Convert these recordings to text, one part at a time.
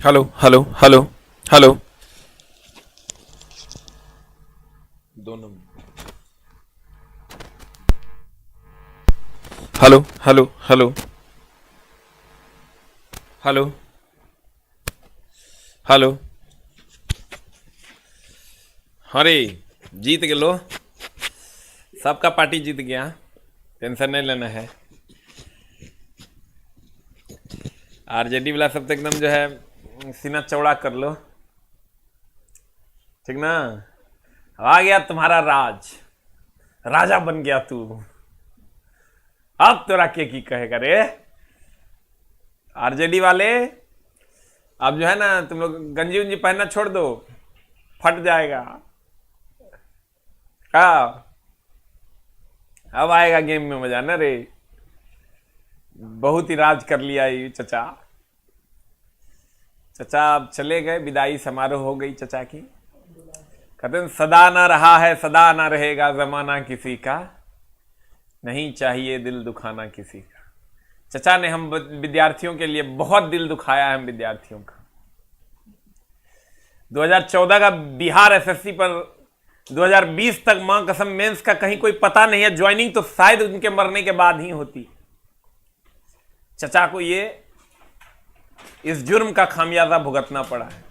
Hello hello hello hello. दोनों। Hello hello hello hello hello. अरे जीत गेलो, सबका पार्टी जीत गया, टेंशन नहीं लेना है। आरजेडी वाला सब तो एकदम जो है सीना चौड़ा कर लो, ठीक ना। अब आ गया तुम्हारा राज, राजा बन गया तू। अब तोरा के की कहेगा रे आरजेडी वाले। अब जो है ना तुम लोग गंजी उंजी पहनना छोड़ दो, फट जाएगा। हाँ, अब आएगा गेम में मजा ना रे। बहुत ही राज कर लिया ये चचा। चचा अब चले गए, विदाई समारोह हो गई चचा की। कहते हैं सदा ना रहा है सदा ना रहेगा जमाना किसी का, नहीं चाहिए दिल दुखाना किसी का। चचा ने हम विद्यार्थियों के लिए बहुत दिल दुखाया है, हम विद्यार्थियों का। 2014 का बिहार एसएससी पर 2020 तक मां कसम मेंस का कहीं कोई पता नहीं है। ज्वाइनिंग तो शायद उनके मरने के बाद ही होती। चचा को ये इस जुर्म का खामियाजा भुगतना पड़ा है,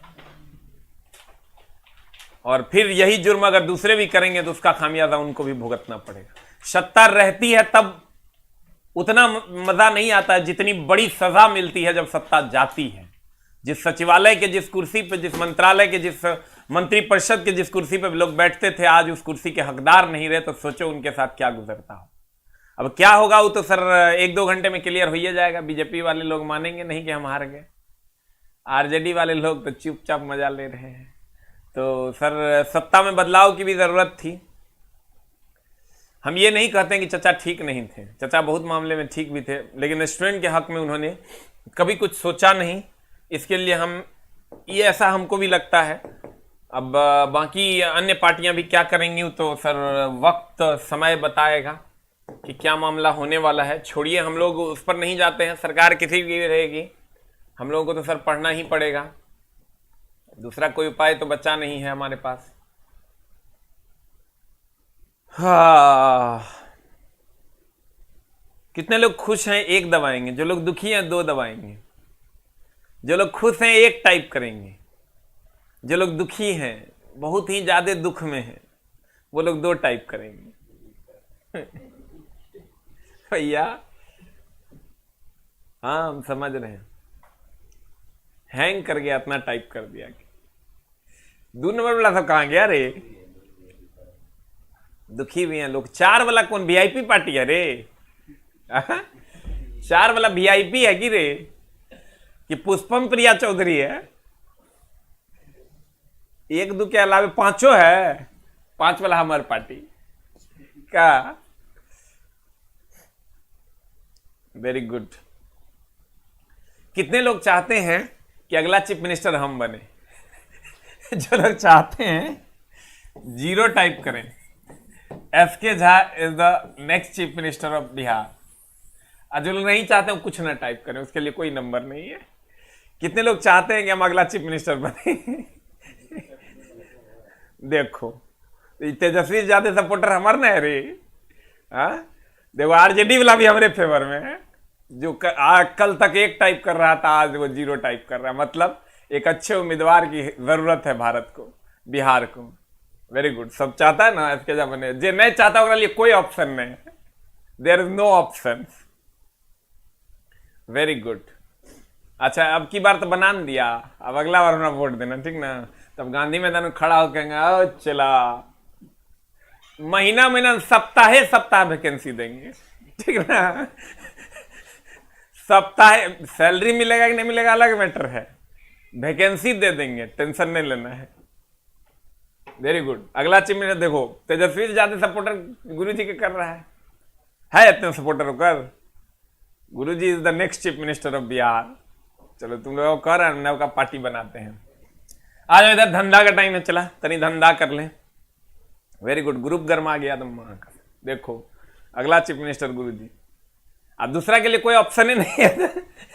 और फिर यही जुर्म अगर दूसरे भी करेंगे तो उसका खामियाजा उनको भी भुगतना पड़ेगा। सत्ता रहती है तब उतना मजा नहीं आता है जितनी बड़ी सजा मिलती है जब सत्ता जाती है। जिस सचिवालय के जिस कुर्सी पे, जिस मंत्रालय के जिस मंत्रिपरिषद के जिस कुर्सी पे लोग बैठते थे, आज उस कुर्सी के हकदार नहीं रहे, तो सोचो उनके साथ क्या गुजरता हो। अब क्या होगा वो तो सर 1-2 घंटे में क्लियर हो ही जाएगा। बीजेपी वाले लोग मानेंगे नहीं कि हम हार गए, आरजेडी वाले लोग तो चुपचाप मजा ले रहे हैं। तो सर सत्ता में बदलाव की भी जरूरत थी। हम ये नहीं कहते कि चचा ठीक नहीं थे, चचा बहुत मामले में ठीक भी थे, लेकिन स्टूडेंट के हक में उन्होंने कभी कुछ सोचा नहीं। इसके लिए हम ये ऐसा हमको भी लगता है। अब बाकी अन्य पार्टियां भी क्या करेंगी तो सर वक्त समय बताएगा कि क्या मामला होने वाला है। छोड़िए, हम लोग उस पर नहीं जाते हैं। सरकार किसी की भी रहेगी, हम लोगों को तो सर पढ़ना ही पड़ेगा, दूसरा कोई उपाय तो बचा नहीं है हमारे पास। हाँ, कितने लोग खुश हैं 1 दबाएंगे, जो लोग दुखी हैं 2 दबाएंगे, जो लोग खुश हैं 1 टाइप करेंगे, जो लोग दुखी हैं बहुत ही ज्यादा दुख में हैं वो लोग 2 टाइप करेंगे। भैया हाँ हम समझ रहे हैं, हैंग कर गया, इतना टाइप कर दिया कि 2 नंबर वाला सब कहां गया रे। दुखी भी हैं लोग। 4 वाला कौन वीआईपी पार्टी है रे? 4 वाला वीआईपी है कि रे, कि पुष्पम प्रिया चौधरी है? 1-2 के अलावे 5 है। 5 वाला हमारी पार्टी का। Very good. कितने लोग चाहते हैं कि अगला चीफ मिनिस्टर हम बने? जो लोग चाहते हैं 0 टाइप करें। SK Jha is the next chief minister of Bihar. और जो लोग नहीं चाहते हैं कुछ ना टाइप करें, उसके लिए कोई नंबर नहीं है। कितने लोग चाहते हैं कि हम अगला चीफ मिनिस्टर बने? देखो तेजस्वी ज्यादा सपोर्टर हमारे ना है रे। देखो आरजेडी वाला भी हमारे फेवर में है, जो कल तक 1 टाइप कर रहा था आज वो 0 टाइप कर रहा है। मतलब एक अच्छे उम्मीदवार की जरूरत है भारत को, बिहार को। Very good. सब चाहता है ना इसके जमाने, जो नहीं चाहता होगा लिए कोई ऑप्शन नहीं, there is no option. Very good. अच्छा अब की बार तो बना दिया, अब अगला बार अपना वोट देना, ठीक ना। तब गांधी मैदान में खड़ा होकर कहेंगे चला महीना महीना सप्ताह वैकेंसी देंगे, ठीक ना। सप्ताह सैलरी मिलेगा कि नहीं मिलेगा अलग मैटर है, वैकेंसी दे देंगे, टेंशन नहीं लेना है। Very good. अगला चीफ मिनिस्टर देखो तेजस्वी से ज्यादा सपोर्टर गुरु जी के कर रहा है इतने सपोर्टर होकर। Guru ji is the next chief minister of Bihar. चलो तुम लोग कर नव का पार्टी बनाते हैं। आज इधर धंधा का टाइम है, चला तनी धंधा कर ले। Very good. ग्रुप गर्मा गया तुम का। देखो अगला चीफ मिनिस्टर गुरु जी। अब दूसरा के लिए कोई ऑप्शन ही नहीं है।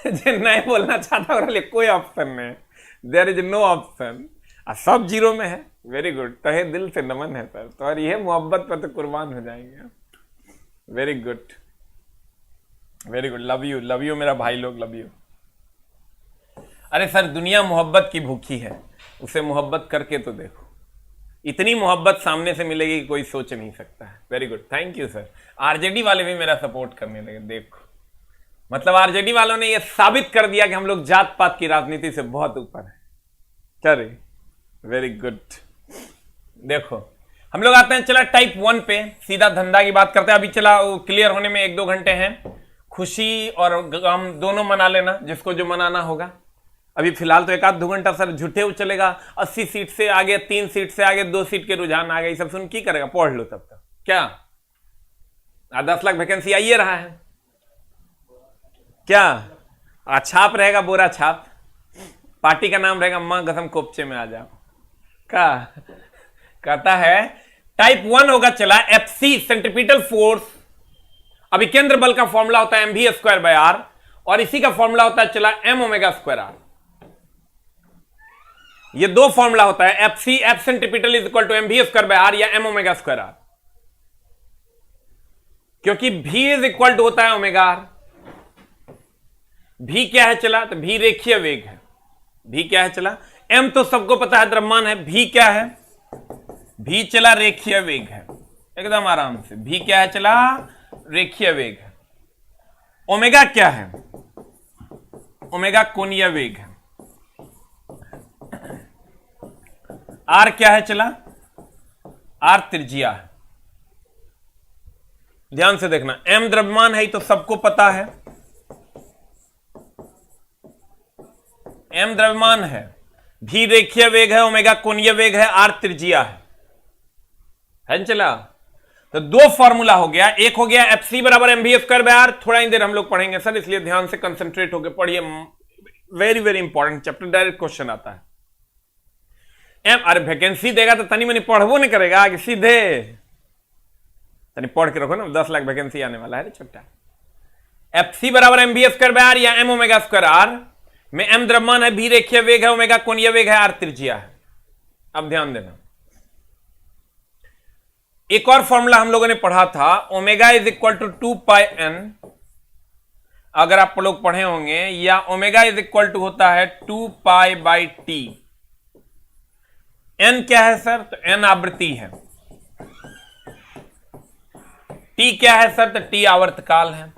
जो नहीं बोलना चाहता उसके लिए कोई ऑप्शन नहीं। देयर इज नो ऑप्शन, सब जीरो में है। वेरी गुड, तहे दिल से नमन है सर, तो और ये मोहब्बत पर तो कुर्बान हो जाएंगे। Very good very good, love you मेरा भाई लोग, लव यू। अरे सर दुनिया मोहब्बत की भूखी है, उसे मोहब्बत करके तो देखो, इतनी मोहब्बत सामने से मिलेगी कि कोई सोच नहीं सकता है। Very good, thank you sir. RJD वाले भी मेरा सपोर्ट करने लगे, देखो मतलब आरजेडी वालों ने यह साबित कर दिया कि हम लोग जात पात की राजनीति से बहुत ऊपर है। चले, वेरी गुड। देखो हम लोग आते हैं, चला टाइप 1 पे, सीधा धंधा की बात करते हैं। अभी चला क्लियर होने में 1-2 घंटे हैं, खुशी और गम दोनों मना लेना जिसको जो मनाना होगा। अभी फिलहाल तो 1-2 घंटा सर झूठे चलेगा। 80 सीट से आगे, 3 सीट से आगे 2 सीट के रुझान आ गए, सब सुन की करेगा, पढ़ लो तब तक। क्या 10 लाख वैकेंसी आइए रहा है क्या? छाप रहेगा, बोरा छाप, पार्टी का नाम रहेगा मां कसम कोपचे में आ जाओ। क्या कहता है? टाइप 1 होगा चला एफसी, सेंट्रीपिटल फोर्स। अभी केंद्र बल का फॉर्मूला होता है mv²/r, और इसी का फॉर्मूला होता है चला m⍵²r। ये दो फॉर्मूला होता है, FC, F centripetal is equal to mv²/r या m⍵²r, क्योंकि v इज इक्वल टू होता है ω/r। v क्या है चला? तो v रेखीय वेग है। v क्या है चला? m तो सबको पता है द्रव्यमान है, v क्या है? v चला रेखीय वेग है, एकदम आराम से। v क्या है चला? रेखीय वेग है। ओमेगा क्या है? ओमेगा कोणीय वेग है। r क्या है चला? r त्रिज्या है। ध्यान से देखना, m द्रव्यमान है तो सबको पता है, m द्रव्यमान है, v रेखीय वेग है, ओमेगा कोणीय वेग है, r त्रिज्या है चला। तो दो फॉर्मूला हो गया, एक हो गया एफसी बराबर mv²/r। थोड़ा ही देर हम लोग पढ़ेंगे सर, इसलिए ध्यान से कंसंट्रेट होकर पढ़िए, very very important chapter, direct question आता है। अरे वैकेंसी देगा तो तनी मनी पढ़बो नहीं करेगा, आगे सीधे तनी पढ़ के रखो ना, 10 लाख वैकेंसी आने वाला है छोटा। एफसी बराबर mv² या m⍵²r में m द्रव्यमान है, v रेखीय वेग है, ओमेगा कोणीय वेग है, r त्रिज्या है। अब ध्यान देना, एक और फॉर्मूला हम लोगों ने पढ़ा था, omega is equal to 2πn, अगर आप लोग पढ़े होंगे, या ओमेगा इज इक्वल टू होता है 2π/t। n क्या है सर? तो n आवृत्ति है। t क्या है सर? तो t आवर्तकाल है।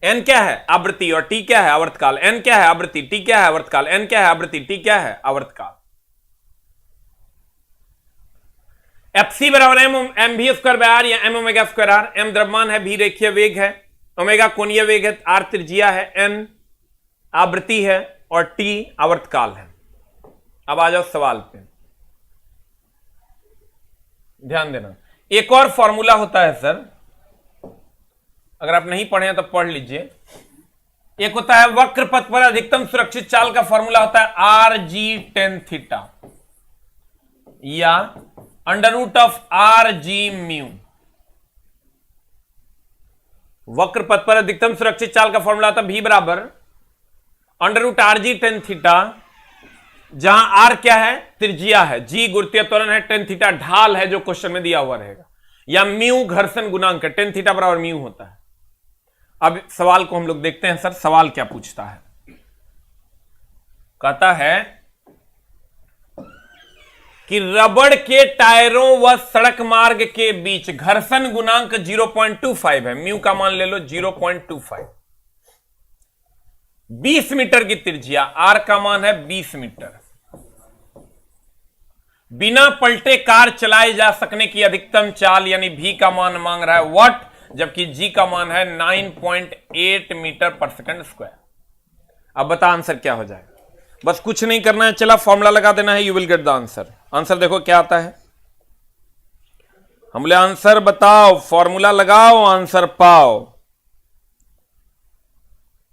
n क्या है? आवृत्ति, और t क्या है? आवर्तकाल। n क्या है? आवृत्ति, t क्या है? आवर्तकाल। n क्या है? आवृत्ति, t क्या है? आवर्तकाल। एफसी बराबर mv²/r या m⍵²r। m द्रव्यमान है, v रेखीय वेग है, ओमेगा कोणीय वेग है, r त्रिज्या है, n आवृत्ति है, और t आवर्तकाल है। अब आ जाओ सवाल पे, ध्यान देना। एक और फॉर्मूला होता है सर, अगर आप नहीं पढ़े हैं तो पढ़ लीजिए। एक होता है वक्र पथ पर अधिकतम सुरक्षित चाल का फॉर्मूला होता है rg tan θ या √rg μ। वक्र पथ पर अधिकतम सुरक्षित चाल का फॉर्मूला होता है v बराबर √rg tan θ, जहां r क्या है? त्रिज्या है, g गुरुत्वीय त्वरण है, tan θ ढाल है जो क्वेश्चन में दिया हुआ रहेगा, या म्यू घर्षण गुणांक है, tan θ बराबर म्यू होता है। अब सवाल को हम लोग देखते हैं सर, सवाल क्या पूछता है। कहता है कि रबड़ के टायरों व सड़क मार्ग के बीच घर्षण गुणांक 0.25 है, म्यू का मान ले लो 0.25। 20 मीटर की त्रिज्या, आर का मान है 20 मीटर। बिना पलटे कार चलाई जा सकने की अधिकतम चाल यानी v का मान मांग रहा है वॉट, जबकि g का मान है 9.8 मीटर पर सेकंड स्क्वायर। अब बता आंसर क्या हो जाएगा? बस कुछ नहीं करना है, चला फॉर्मूला लगा देना है, you will get the answer. Answer देखो क्या आता है, हम बोले आंसर बताओ, फॉर्मूला लगाओ, आंसर पाओ।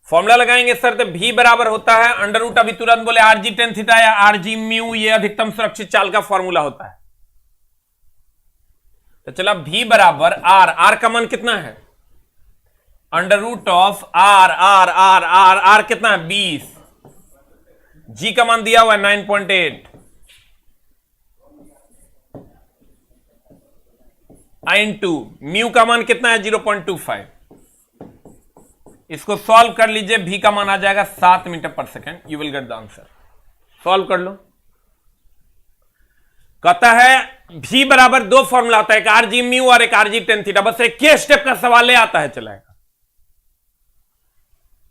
फॉर्मूला लगाएंगे सर, तो v बराबर होता है √ अभी तुरंत बोले rg tan θ या rg μ, ये अधिकतम सुरक्षित चाल का फॉर्मूला होता है। तो चला v बराबर r का मान कितना है? Under root of r r r r are कितना है 20, जी का मान दिया हुआ है 9.8, इंटू म्यू का मान कितना है 0.25। इसको सॉल्व कर लीजिए, भी का मान आ जाएगा 7 metre per second. You will get the answer. Solve कर लो। कहता है भी बराबर दो फॉर्मूला आता है, एक आरजी म्यू और एक आरजी टेन थीटा। बस एक के स्टेप का सवाल ले आता है, चलाएगा।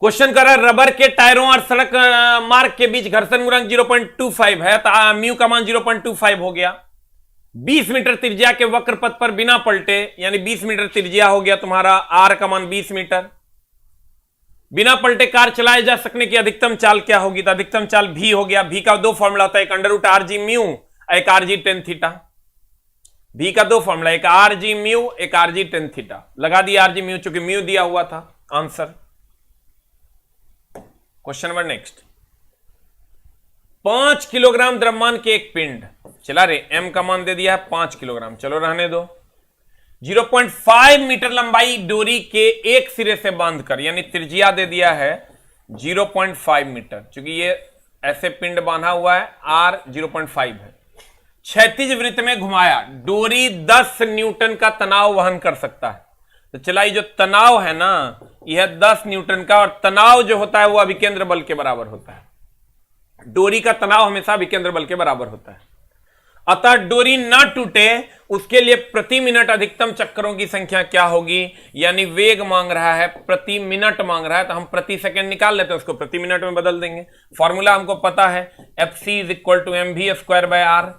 क्वेश्चन कर रहा है रबर के टायरों और सड़क मार्ग के बीच घर्षण गुणांक 0.25 है, तो म्यू का मान 0.25 हो गया। 20 मीटर त्रिज्या के वक्र पथ पर बिना पलटे, यानी 20 मीटर त्रिज्या हो गया तुम्हारा, आर का मान 20 मीटर। बिना पलटे कार चलाए जा सकने की अधिकतम चाल क्या होगी, तो अधिकतम चाल भी हो गया। भी का दो फॉर्मूला होता है, एक under root r g mu, एक आर जी टेन थीटा। भी का दो फॉर्मूला, एक आर जी म्यू, एक आर जी टेन थीटा। लगा दिया आर जी म्यू, चूंकि म्यू दिया हुआ था। Answer. Question number next. 5 kilogram द्रव्यमान के एक पिंड, चला रे, एम का मान दे दिया है 5 किलोग्राम, चलो रहने दो। 0.5 मीटर लंबाई डोरी के एक सिरे से बांधकर, यानी त्रिज्या दे दिया है 0.5 मीटर, क्योंकि ये ऐसे पिंड बांधा हुआ है, आर 0.5 है। क्षैतिज वृत्त में घुमाया, डोरी 10 न्यूटन का तनाव वहन कर सकता है। तो चलाई जो तनाव है ना, यह 10 न्यूटन का, और तनाव जो होता है वो अभिकेंद्र बल के बराबर होता है। डोरी का तनाव हमेशा अभिकेंद्र बल के बराबर होता है। अतः डोरी ना टूटे उसके लिए प्रति मिनट अधिकतम चक्करों की संख्या क्या होगी, यानी वेग मांग रहा है, प्रति मिनट मांग रहा है, तो हम प्रति सेकंड निकाल लेते हैं, उसको प्रति मिनट में बदल देंगे। फॉर्मूला हमको पता है, FC is equal to M we square by r.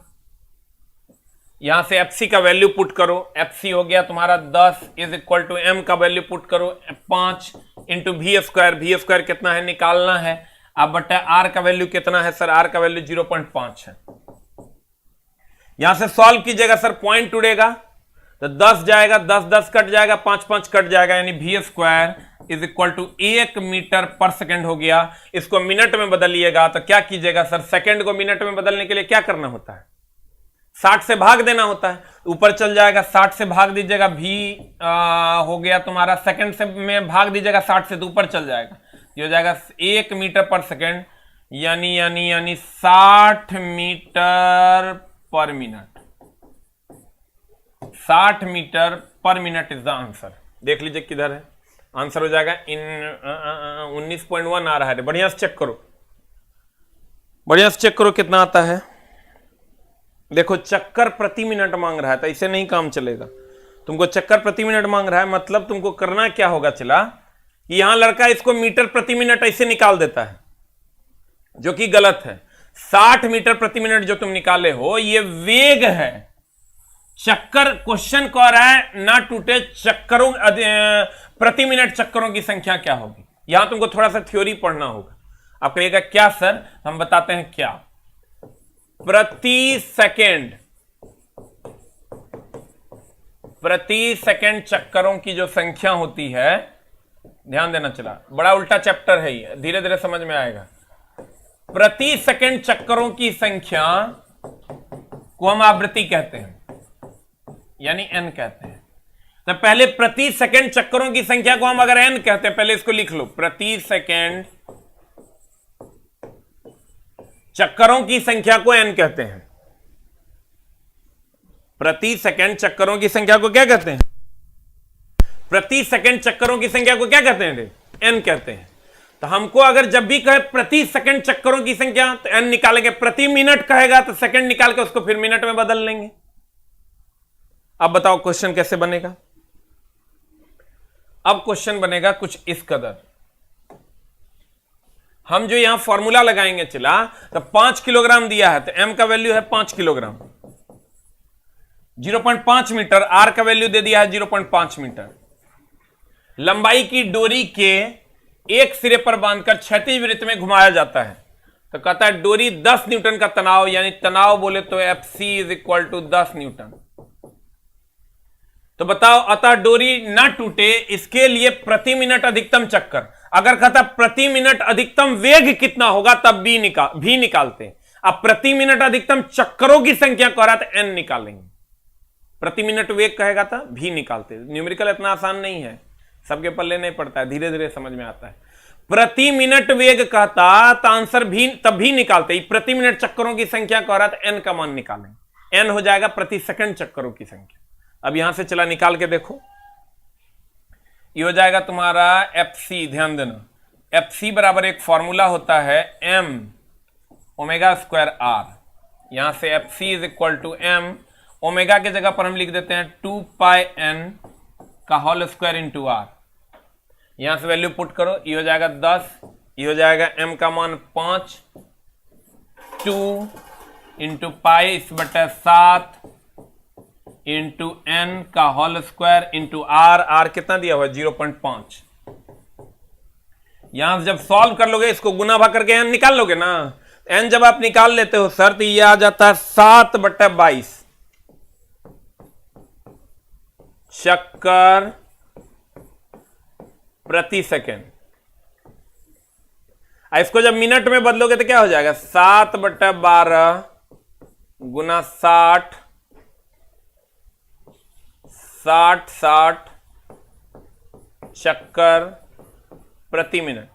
यहां से एफसी का वैल्यू पुट करो, एफसी हो गया तुम्हारा 10 इज इक्वल टू एम का वैल्यू पुट करो 5 into v square. V square कितना है निकालना है। अब बटा आर का वैल्यू कितना है सर, आर का वैल्यू 0.5 है। यहां से सॉल्व कीजिएगा सर, पॉइंट उड़ेगा तो 10 जाएगा, 10 10 कट जाएगा, 5 5 कट जाएगा, यानी v square is equal to 1 metre पर सेकंड हो गया। इसको मिनट में बदलिएगा तो क्या कीजिएगा सर, सेकंड को मिनट में बदलने के लिए क्या करना होता है, 60 से भाग देना होता है। ऊपर चल जाएगा, 60 से भाग दीजिएगा, भी हो गया तुम्हारा, सेकंड से में भाग दीजिएगा 60 से, तो ऊपर चल जाएगा, ये हो जाएगा 1 मीटर पर सेकंड, यानी यानी यानी 60 मीटर पर मिनट। 60 मीटर पर मिनट इज द आंसर। देख लीजिए किधर है आंसर, हो जाएगा 19.1 आ रहा है। बढ़िया से चेक करो, बढ़िया से चेक करो कितना आता है। देखो चक्कर प्रति मिनट मांग रहा है, तो इसे नहीं काम चलेगा। तुमको चक्कर प्रति मिनट मांग रहा है, मतलब तुमको करना क्या होगा, चला कि यहां लड़का इसको मीटर प्रति मिनट ऐसे निकाल देता है, जो कि गलत है। 60 मीटर प्रति मिनट जो तुम निकाले हो, ये वेग है। चक्कर क्वेश्चन कह रहा है ना टूटे चक्करों प्रति मिनट चक्करों की संख्या क्या होगी। यहां तुमको थोड़ा सा थ्योरी पढ़ना होगा। आप कहिएगा क्या सर, हम बताते हैं क्या। प्रति सेकंड चक्करों की जो संख्या होती है, ध्यान देना, चला बड़ा उल्टा चैप्टर है ये, धीरे धीरे समझ में आएगा। प्रति सेकंड चक्करों की संख्या को हम आवृत्ति कहते हैं, यानी एन कहते हैं। तो पहले प्रति सेकंड चक्करों की संख्या को हम अगर एन कहते हैं, पहले इसको लिख लो, प्रति सेकंड चक्करों की संख्या को एन कहते हैं। प्रति सेकंड चक्करों की संख्या को क्या कहते हैं, प्रति सेकंड चक्करों की संख्या को क्या कहते हैं, एन कहते हैं। तो हमको अगर जब भी कहे प्रति सेकंड चक्करों की संख्या, तो एन निकालेंगे। प्रति मिनट कहेगा तो सेकंड निकाल के उसको फिर मिनट में बदल लेंगे। अब बताओ क्वेश्चन कैसे बनेगा। अब क्वेश्चन बनेगा कुछ इस कदर। हम जो यहां फॉर्मूला लगाएंगे, चला तो 5 किलोग्राम दिया है, तो एम का वैल्यू है 5 किलोग्राम, 0.5 मीटर, आर का वैल्यू दे दिया है 0.5 मीटर। लंबाई की डोरी के एक सिरे पर बांधकर क्षैतिज वृत्त में घुमाया जाता है। तो कहता है डोरी 10 न्यूटन का तनाव, यानी तनाव बोले तो F C is equal to 10 newton. तो बताओ, अतः डोरी ना टूटे इसके लिए प्रति मिनट अधिकतम चक्कर। अगर कहता प्रति मिनट अधिकतम वेग कितना होगा, तब भी निकालते हैं। अब प्रति मिनट अधिकतम चक्करों की संख्या कह रहा था, एन निकालेंगे। प्रति मिनट वेग कहेगा था, भी निकालते। न्यूमेरिकल इतना आसान नहीं है, सबके पल्ले नहीं पड़ता है, धीरे धीरे समझ में आता है। प्रति मिनट वेग कहता तो आंसर भी तभी निकालते, प्रति मिनट चक्करों की संख्या कह रहा था, एन का मान निकालेंगे, एन हो जाएगा प्रति सेकंड चक्करों की संख्या। अब यहां से चला निकाल के देखो, ये हो जाएगा तुम्हारा एफ सी, ध्यान देना एफ सी बराबर एक फॉर्मूला होता है एम ओमेगा स्क्वायर आर, यहां से F C is equal to M, omega की जगह पर हम लिख देते हैं 2 पाई एन का होल स्क्वायर इंटू आर, यहां से वैल्यू पुट करो, ये हो जाएगा 10, ये हो जाएगा एम का मान 5, 2 इंटू पाई इस बटे 7 इंटू एन का whole square into R, are कितना दिया हुआ 0.5। यहां से जब सॉल्व कर लोगे इसको गुना भाग करके एन निकाल लोगे ना, एन जब आप निकाल लेते हो सर तो ये आ जाता है 7/22 चक्कर प्रति सेकेंड। इसको जब मिनट में बदलोगे तो क्या हो जाएगा 7/12 गुना 60 चक्कर प्रति मिनट।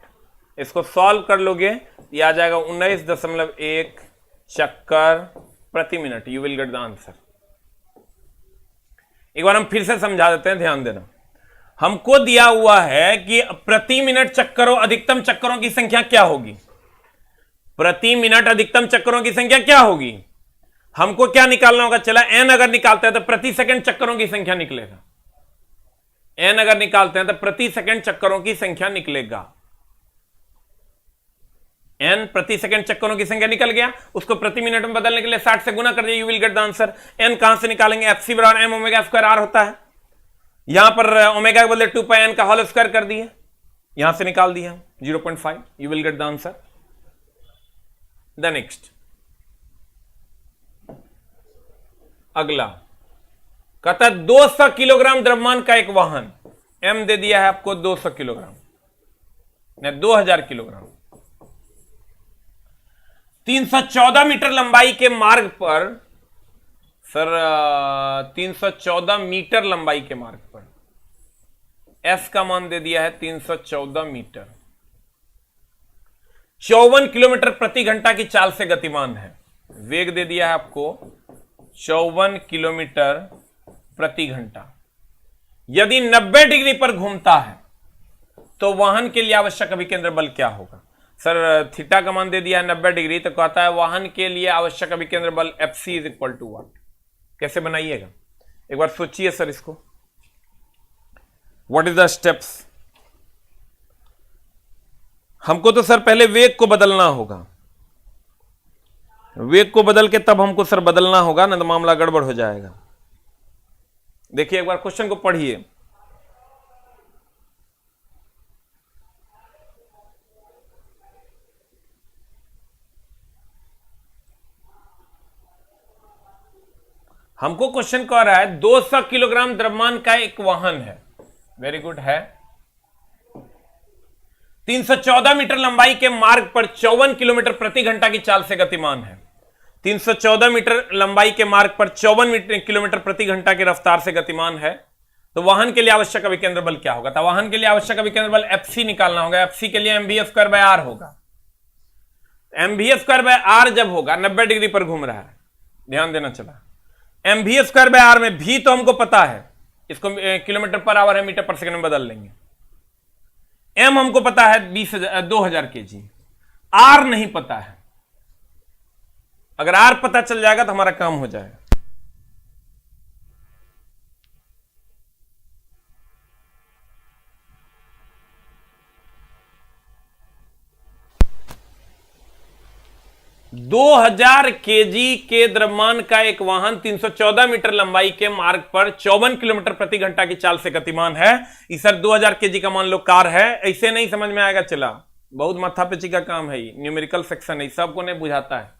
इसको सॉल्व कर लोगे ये आ जाएगा 19.1 चक्कर प्रति minute. You will get the answer. एक बार हम फिर से समझा देते हैं, ध्यान देना। हमको दिया हुआ है कि प्रति मिनट चक्करों अधिकतम चक्करों की संख्या क्या होगी, प्रति मिनट अधिकतम चक्करों की संख्या क्या होगी, हमको क्या निकालना होगा। चला एन अगर निकालते हैं तो प्रति सेकंड चक्करों की संख्या निकलेगा, एन अगर निकालते हैं तो प्रति सेकंड चक्करों की संख्या निकलेगा। एन प्रति सेकंड चक्करों की संख्या निकल गया, उसको प्रति मिनट में बदलने के लिए 60 से गुना कर दिया, you will get the answer. N कहां से निकालेंगे, एफ सी बराबर एम ओमेगा स्क्वायर आर होता है, यहां पर ओमेगा के बदले 2 पाई एन का होल स्क्वायर कर दिए, यहां से निकाल दिया 0.5, you will get the answer. The next अगला कहता है 200 किलोग्राम द्रव्यमान का एक वाहन, एम दे दिया है आपको 200 किलोग्राम नहीं 2000 किलोग्राम, 314 मीटर लंबाई के मार्ग पर, सर 314 मीटर लंबाई के मार्ग पर, एस का मान दे दिया है 314 मीटर, 54 किलोमीटर प्रति घंटा की चाल से गतिमान है। वेग दे दिया है आपको 54 किलोमीटर प्रति घंटा। यदि 90 डिग्री पर घूमता है तो वाहन के लिए आवश्यक अभिकेंद्र बल क्या होगा। सर थीटा का मान दे दिया है 90 डिग्री, तो कहता है वाहन के लिए आवश्यक अभिकेंद्र बल F C is equal to what. कैसे बनाइएगा एक बार सोचिए सर इसको, व्हाट इज द स्टेप्स। हमको तो सर पहले वेग को बदलना होगा, वेग को बदल के तब हमको सर बदलना होगा, ना तो मामला गड़बड़ हो जाएगा। देखिए एक बार क्वेश्चन को पढ़िए, हमको क्वेश्चन कह रहा है 200 किलोग्राम द्रव्यमान का एक वाहन है, वेरी गुड है, 314 मीटर लंबाई के मार्ग पर 54 किलोमीटर प्रति घंटा की चाल से गतिमान है। 314 मीटर लंबाई के मार्ग पर 54 किलोमीटर प्रति घंटा की रफ्तार से गतिमान है, तो वाहन के लिए आवश्यक अभिकेंद्र बल क्या होगा। तो वाहन के लिए आवश्यक अभिकेंद्र बल एफ सी निकालना होगा, एफ सी के लिए M we square by R होगा। M we square by R जब होगा 90 डिग्री पर घूम रहा है, ध्यान देना चला, M we square by R में भी तो हमको पता है, इसको किलोमीटर पर आवर है मीटर पर सेकंड में बदल लेंगे। एम हमको पता है 2000 kg, आर नहीं पता है। अगर आर पता चल जाएगा तो हमारा काम हो जाएगा। दो 2000 केजी के द्रव्यमान का एक वाहन 314 मीटर लंबाई के मार्ग पर 54 किलोमीटर प्रति घंटा की चाल से गतिमान है। इस सर 2000 केजी का मान लो कार है, ऐसे नहीं समझ में आएगा। चला बहुत माथा पेची का काम है, न्यूमेरिकल सेक्शन है, सबको नहीं बुझाता है।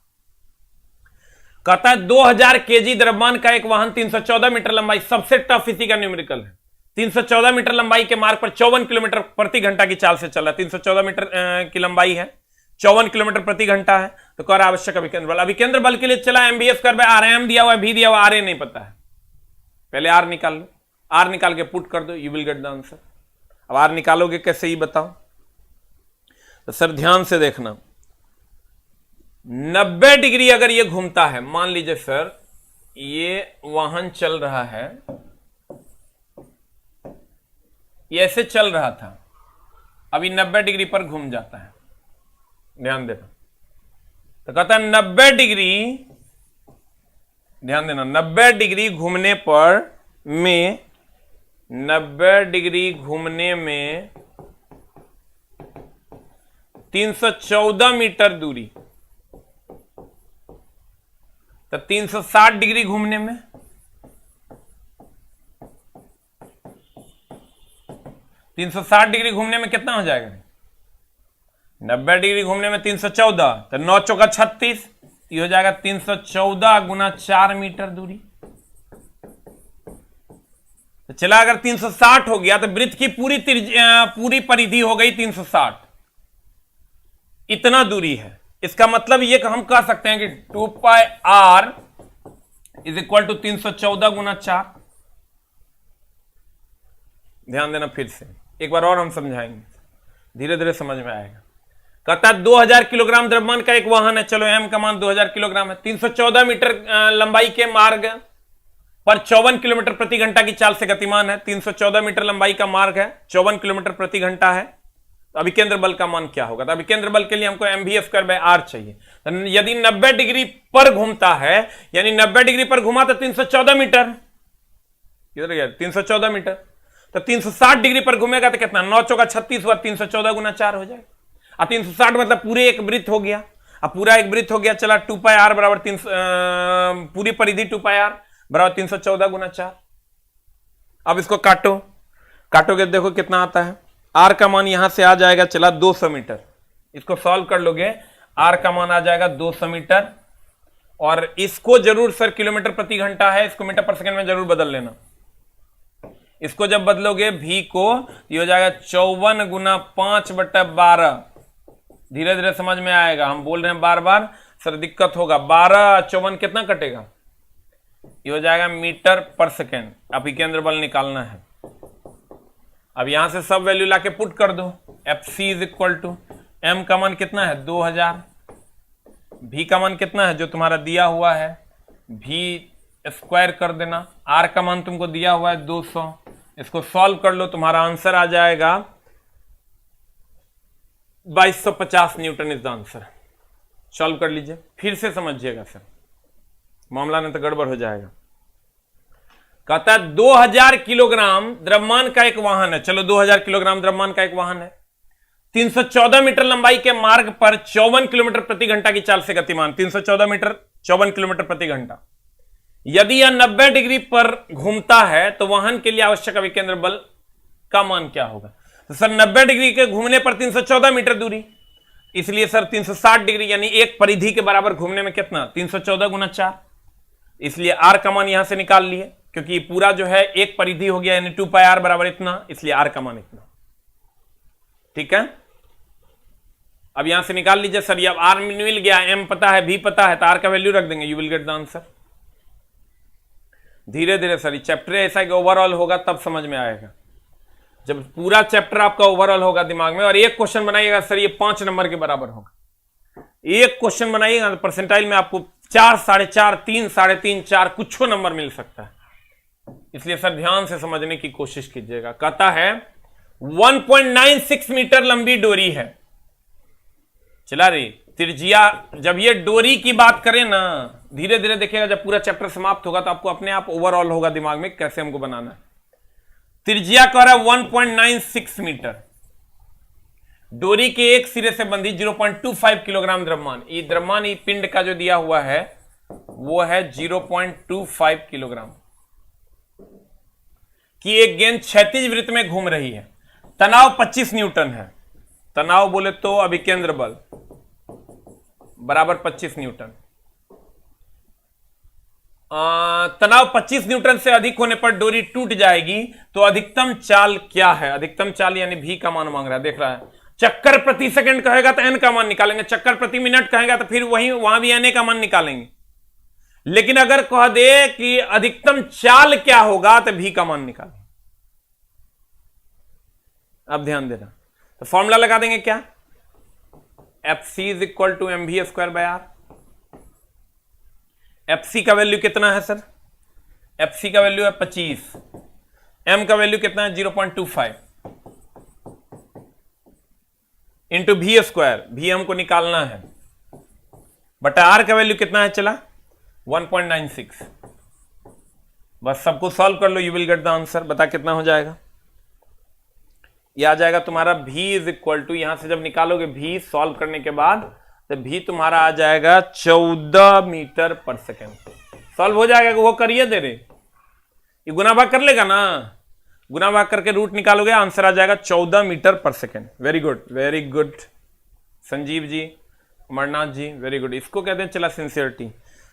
कहता है 2000 केजी द्रव्यमान का एक वाहन 314 मीटर लंबाई, सबसे टफ इसी का न्यूमेरिकल है। 314 मीटर लंबाई के मार्ग पर 54 किलोमीटर प्रति घंटा की चाल से चल रहा है। 314 मीटर की लंबाई है, 54 किलोमीटर प्रति घंटा है, तो कर आवश्यक अभिकेंद्र बल। अभिकेंद्र बल के लिए चला एम बी एफ कर आर, एम दिया हुआ है, भी दिया हुआ, आर ए नहीं पता है। पहले आर निकाल लो, आर निकाल के पुट कर दो, you will get the answer. अब आर निकालोगे कैसे, ही बताओ। तो सर ध्यान से देखना, 90 डिग्री अगर ये घूमता है, मान लीजिए सर ये वाहन चल रहा है, ये ऐसे चल रहा था, अभी 90 डिग्री पर घूम जाता है, ध्यान देना। तो कहता है 90 डिग्री, ध्यान देना, 90 डिग्री घूमने पर में 90 डिग्री घूमने में 314 मीटर दूरी, तो 360 डिग्री घूमने में 360 डिग्री घूमने में कितना हो जाएगा? 90 डिग्री घूमने में 314, तो 9 चौका 36, ये हो जाएगा 314 गुना 4 मीटर दूरी। तो चला अगर 360 हो गया तो वृत्त की पूरी परिधि हो गई 360, इतना दूरी है। इसका मतलब ये कि हम कह सकते हैं कि 2 पाई r इज इक्वल टू 314 गुना 4। ध्यान देना, फिर से एक बार और हम समझाएंगे, धीरे धीरे समझ में आएगा। कहता है 2000 किलोग्राम द्रव्यमान का एक वाहन है, चलो m का मान 2000 किलोग्राम है, 314 मीटर लंबाई के मार्ग पर 54 किलोमीटर प्रति घंटा की चाल से गतिमान है। 314 मीटर लंबाई का मार्ग है, 54 किलोमीटर प्रति घंटा है, तो अभिकेंद्र बल का मान क्या होगा? तो अभिकेंद्र बल के लिए हमको mv²/r चाहिए। तो यदि 90 डिग्री पर घूमता है, यानी 90 डिग्री पर घुमा तो 314 मीटर, किधर गया? 314 मीटर। तो 360 डिग्री पर घूमेगा तो कितना? 9 चौका 36 हुआ, 314 गुना 4 हो जाएगा। अब 360 मतलब पूरे एक वृत्त हो गया। अब पूरा एक वृत्त हो गया, चला 2 पाई r बराबर पूरी परिधि 2 पाई r बराबर 314 गुना 4। अब इसको काटो, काटोगे देखो कितना आता है। r का मान यहां से आ जाएगा, चला 200 मीटर। इसको सॉल्व कर लोगे, r का मान आ जाएगा 200 मीटर। और इसको जरूर सर किलोमीटर प्रति घंटा है, इसको मीटर पर सेकंड में जरूर बदल लेना। इसको जब बदलोगे v को, ये हो जाएगा 54 गुना 5/12। धीरे धीरे समझ में आएगा, हम बोल रहे हैं बार बार, सर दिक्कत होगा। 12 54 कितना कटेगा? ये हो जाएगा मीटर पर सेकेंड। अभिकेंद्र बल निकालना है। अब यहां से सब वैल्यू लाके पुट कर दो। FC is equal to m का मान कितना है? 2000। v का मान कितना है जो तुम्हारा दिया हुआ है? v स्क्वायर कर देना। r का मान तुमको दिया हुआ है 200। इसको सॉल्व कर लो, तुम्हारा आंसर आ जाएगा 2250 Newton is the answer. Solve कर लीजिए, फिर से समझिएगा सर, मामला नहीं तो गड़बड़ हो जाएगा। कहता है 2000 किलोग्राम द्रव्यमान का एक वाहन है, चलो 2000 किलोग्राम द्रव्यमान का एक वाहन है, 314 मीटर लंबाई के मार्ग पर 54 किलोमीटर प्रति घंटा की चाल से गतिमान। 314 मीटर 54 किलोमीटर प्रति घंटा। यदि यह 90 डिग्री पर घूमता है तो वाहन के लिए आवश्यक अभिकेंद्र बल का मान क्या होगा? तो सर 90 डिग्री के घूमने पर 314 मीटर दूरी, इसलिए सर 360 डिग्री यानी एक परिधि के बराबर घूमने में कितना? 314 गुना 4। इसलिए r का मान यहां से निकाल लिए, क्योंकि पूरा जो है एक परिधि हो गया, यानी 2 पाई r बराबर इतना, इसलिए r का मान इतना। ठीक है, अब यहां से निकाल लीजिए सर। ये अब r मिल गया, m पता है, v पता है, तो r का वैल्यू रख देंगे, you will get the answer. धीरे धीरे सर, चैप्टर ऐसा कि ओवरऑल होगा तब समझ में आएगा, जब पूरा चैप्टर आपका ओवरऑल होगा दिमाग में। और एक क्वेश्चन बनाइएगा सर, ये 5 नंबर के बराबर होगा। एक क्वेश्चन बनाइएगा तो परसेंटाइल में आपको 4, 4.5, 3, 3.5, 4 कुछ नंबर मिल सकता है। इसलिए सर ध्यान से समझने की कोशिश कीजिएगा। कहता है 1.96 मीटर लंबी डोरी है, चला रही त्रिज्या। जब ये डोरी की बात करें ना, धीरे धीरे देखिएगा, जब पूरा चैप्टर समाप्त होगा तो आपको अपने आप ओवरऑल होगा दिमाग में कैसे हमको बनाना है। त्रिज्या कह रहा है 1.96 मीटर, डोरी के एक सिरे से बंधी 0.25 किलोग्राम द्रव्यमान। ये द्रव्यमान ये पिंड का जो दिया हुआ है वो है 0.25 किलोग्राम की एक गेंद क्षैतिज वृत्त में घूम रही है। तनाव 25 न्यूटन है। तनाव बोले तो अभिकेंद्र बल बराबर 25 न्यूटन। तनाव 25 न्यूटन से अधिक होने पर डोरी टूट जाएगी, तो अधिकतम चाल क्या है? अधिकतम चाल यानी v का मान मांग रहा है, देख रहा है। चक्कर प्रति सेकंड कहेगा तो n का मान निकालेंगे, चक्कर प्रति मिनट कहेगा तो फिर वहां भी n का मान निकालेंगे। लेकिन अगर कह दे कि अधिकतम चाल क्या होगा तो v का मान निकालेंगे। अब ध्यान देना, तो फॉर्मूला लगा देंगे क्या, F C is equal to M we square by R. F C का वैल्यू कितना है सर, एफ सी का वैल्यू है 25, एम का वैल्यू कितना है 0.25 इंटू वी स्क्वायर, वी हमको निकालना है, बटा आर का वैल्यू कितना है चला 1.96। बस सबको सॉल्व कर लो, you will get the answer. बता कितना हो जाएगा, ये आ जाएगा तुम्हारा v इज इक्वल टू, यहां से जब निकालोगे v सॉल्व करने के बाद, तो v तुम्हारा आ जाएगा 14 मीटर पर सेकेंड। सॉल्व हो जाएगा, वो करिए दे रहे, ये गुना भाग कर लेगा ना, गुना भाग करके रूट निकालोगे, आंसर आ जाएगा 14 metre per second. Very good, very good Sanjeev ji, Amarnath ji, very good. इसको कहते हैं चला सिंसियरिटी।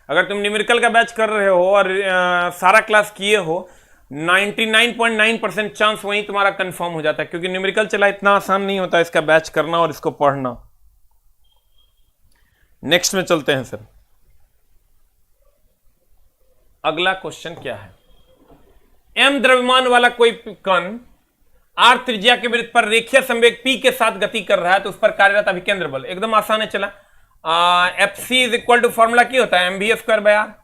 अगर तुम न्यूमेरिकल का बैच कर रहे हो और सारा क्लास किए हो, 99.9% चांस वहीं तुम्हारा कंफर्म हो जाता है, क्योंकि न्यूमेरिकल चला इतना आसान नहीं होता इसका बैच करना और इसको पढ़ना। नेक्स्ट में चलते हैं सर, अगला क्वेश्चन क्या है, m द्रव्यमान वाला कोई कण r त्रिज्या के वृत्त पर रेखीय संवेग p के साथ गति कर रहा है, तो उस पर कार्यरत अभिकेंद्र बल एकदम आसान है चला। F C is equal to formula क्या होता है, M we square by R.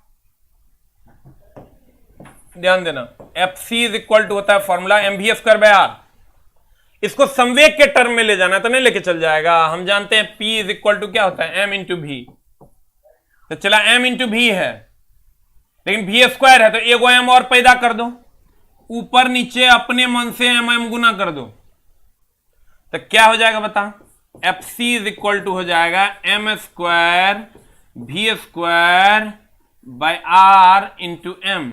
ध्यान देना, F C is equal to होता है फॉर्मूला M we square by R. इसको संवेग के टर्म में ले जाना तो नहीं लेके चल जाएगा, हम जानते हैं P इज इक्वल टू क्या होता है एम इंटू भी, तो चला एम इंटू भी है, लेकिन भी स्क्वायर है तो एगो एम और पैदा कर दो, ऊपर नीचे अपने मन से एम गुना कर दो, तो क्या हो जाएगा बता, F C is equal to हो जाएगा एम स्क्वायर भी square by R into M.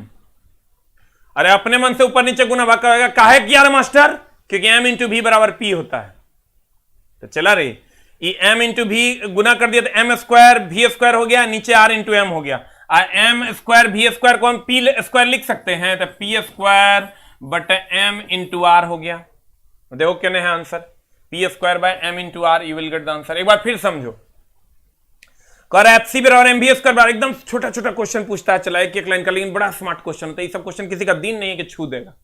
अरे अपने मन से ऊपर नीचे गुना भाग करेगा, काहे किया रे मास्टर, क्योंकि m इंटू भी बराबर p होता है, तो चला रे ये m इंटू भी गुना कर दिया तो m स्क्वायर भी स्क्वायर हो गया, नीचे r इंटू एम हो गया, m स्क्वायर भी स्क्वायर को हम p स्क्वायर लिख सकते हैं, तो p स्क्वायर बटा m इंटू आर हो गया। देखो क्या है answer, p square by m into R, you will get the answer. एक बार फिर समझो, कर एफ सी बराबर एम बी स्क्वायर, एकदम छोटा छोटा क्वेश्चन पूछता है चला, एक एक लाइन का, लेकिन बड़ा स्मार्ट क्वेश्चन होता है। ये सब क्वेश्चन किसी का दिन नहीं है कि छू देगा।